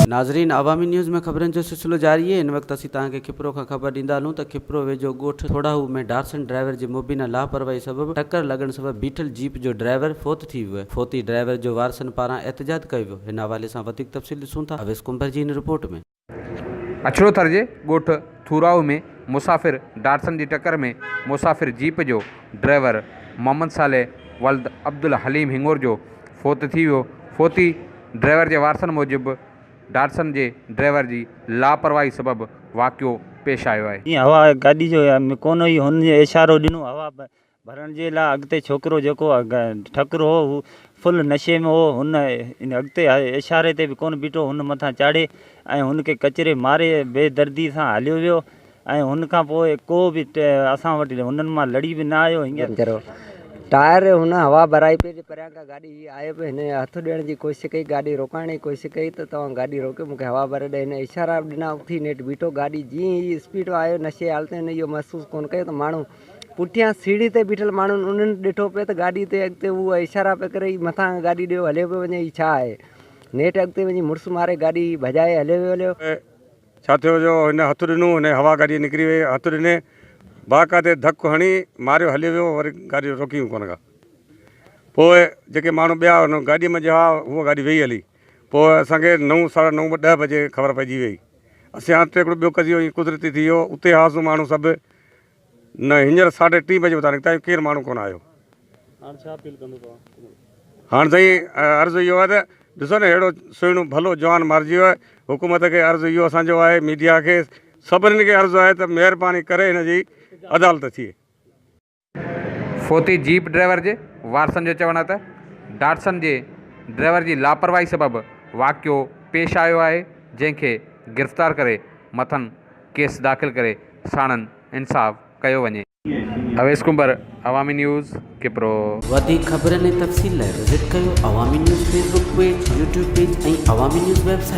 नाज़रीन, अवामी न्यूज़ में खबरन जो सिलसिलो जारी है। इन वक्त असीं तव्हांखे खिपरो खां ख़बर ॾींदा हलूं त खिपरो वेझो ॻोठ थोड़ाहू में डाटसन ड्राइवर जी मुबीना लापरवाही सबबि टक्कर लॻण सबबि बीठल जीप जो ड्राइवर फोत थी वियो आहे। फोती ड्राइवर जो वारसन पारां एहतजाज कयो वियो। हिन हवाले सां वधीक तफ़सील ॾिसूं था अवेस कुंभर जी इन रिपोर्ट में। अछड़ोथर जे ॻोठ थूराऊ में मुसाफ़िर डाटसन जी टक्कर में मुसाफ़िर जीप जो ड्राइवर मोहम्मद सालेह वल्द अब्दुल हलीम हिंगोर जो फोत थी वियो। फोती ड्राइवर जे वारसन मूजिबि डाटसन जे ड्राइवर जी लापरवाही सबबि वाक़ियो पेश आयो आहे। ईअं हवा गाॾी जो कोन हुई, हुन इशारो ॾिनो हवा भरण जे लाइ। अॻिते छोकिरो जेको ठकुर हो हू फुल नशे में हो। हुन इन अॻिते इशारे ते बि कोन बीठो, हुन मथां चाढ़े ऐं हुनखे कचिरे मारे बेदर्दी सां हलियो वियो। ऐं हुन खां पोइ को बि असां वटि हुननि मां लड़ी बि न आयो। हींअर टायर हुन हवा भराई पे परियां खां गाॾी आए पे हिन हथ ॾियण जी कोशिशि कई, गाॾी रोकाइण जी कोशिशि कई त तव्हां गाॾी रोके मूंखे हवा भरे ॾे। हिन इशारा ॾिना, उथी नेठि बीठो। गाॾी जीअं ई स्पीड आयो नशे हालत में इहो महसूसु कोन कयो त माण्हू पुठियां सीढ़ी ते बीठल माण्हुनि उन्हनि ॾिठो पियो त गाॾी ते अॻिते उहा इशारा पिया करे मथां गाॾी ॾियो हलियो पियो वञे। ही छा आहे? नेठि अॻिते वञी मुड़ुसु मारे गाॾी भॼाए हलियो छा थियो जो हिन हथु ॾिनो, हिन हवा गाॾी निकिरी वई। हथु ॾिने बाक़ाइदे धकु हणी मारियो, हलियो वियो। वरी गाॾी रोकी कोन का। पोइ जेके माण्हू ॿिया हुन गाॾीअ में हुआ उहा गाॾी वेही हली। पोइ असांखे 9, साढा 9, 10 बजे ख़बर पइजी वई। असीं हाणे हिकिड़ो ॿियो कज़ियो ईअं कुदरती थी वियो। उते हासू माण्हू सभु न हींअर 3:30 बजे उतां निकिता, केरु माण्हू कोन आयो। हाणे छा अपील कंदो तव्हां? हाणे साईं अर्ज़ु इहो आहे त ॾिसो न, अहिड़ो सुहिणो भलो जवान मारिजी वियो आहे। हुकूमत खे अर्ज़ु इहो असांजो आहे, मीडिया खे सभिनी खे अर्ज़ु आहे त महिरबानी करे हिन जी अदालत थिए। फोती जीप ड्राइवर जे वारसन जो चवणु आहे त डाटसन जे ड्राइवर जी लापरवाही सबबि वाक़ियो पेश आयो आहे, जंहिंखे गिरफ़्तार करे मथनि केस दाख़िल करे साणनि इंसाफ़ कयो वञे। अवेस कुंभर, अवामी न्यूज़, खिपरो। वधीक ख़बरनि ऐं तफ़सील लाइ विज़िट कयो अवामी news Facebook page, YouTube page ऐं अवामी न्यूज़ वेबसाइट।